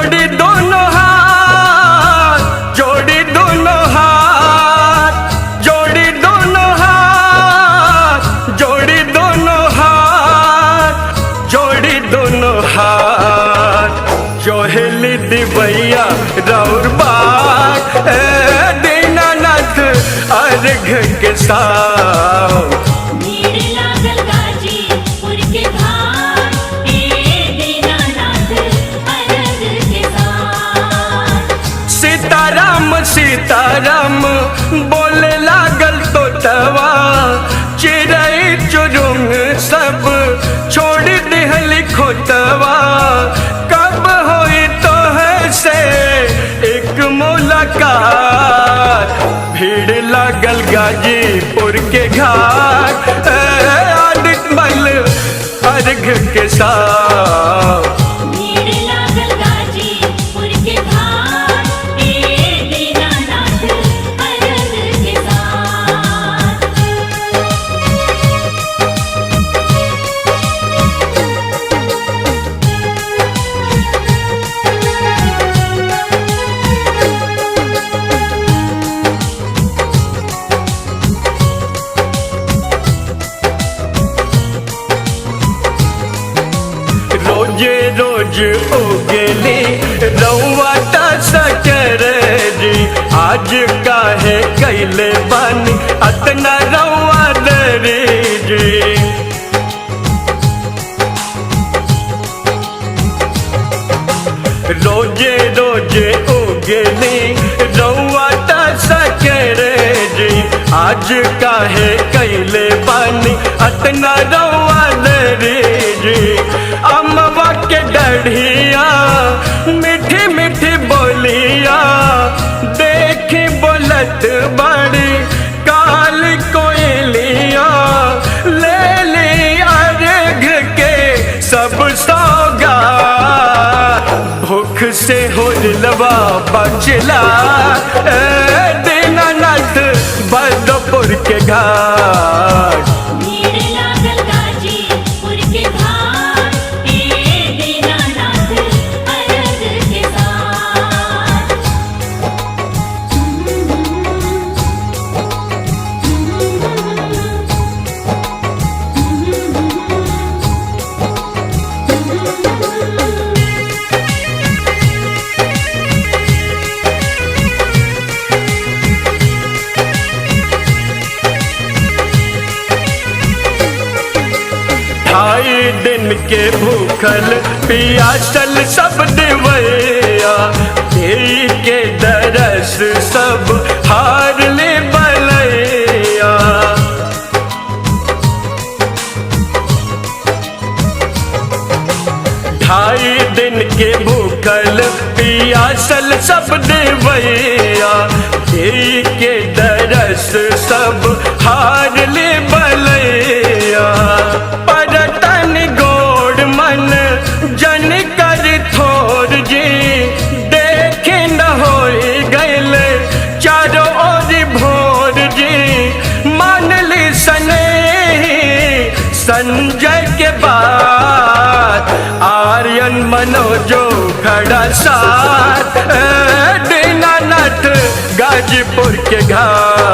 जोड़ी दोनों हाथ, जोड़ी दोनों हाथ, जोड़ी दोनों हाथ, जोड़ी दोनों हाथ, जोड़ी दोनों हाथ, जोहेली दिवैया राउर बाग दीनानाथ अर्घ के साथ। सीताराम सीताराम बोले लागल तोतवा, चिड़ै चुरुंग सब छोड़ दिहली खोतवा। कब होई तोह से एक मुलाकात, भीड़ लागल गाजीपुर के घाट आदित्य मल अर्घ के साथ। रोजे रोज उगली रउआ सकरे जी, आज काहे कैले बानी अतना रउआ दरे जी। रोजे रोजे उगली रउआ सकरे जी, आज काहे कैले बानी अतना रउआ दरे जी। अम्मा के डढ़िया मीठी मीठी बोलिया, देखी बोलत बड़ी काल कोयलिया। ले ली अर्घ के सब सौगा, भूख से हो लवा बचला दीनानाथ बदपुर के घाट। ढाई दिन के भूखल पियासल सब दिवैया, देई के दरस सब हार ले बलैया। ढाई दिन के भूखल पियासल सब दिवैया, देई के दरस सब हार ले बलैया। परतन गोड़ मन जन कर थोर जी, देखे न हो गैल चारों ओर भोर जी। मान ली सने संजय के बाद, आर्यन मनोजो खड़ा साथ दीनानाथ गाजीपुर के घाट।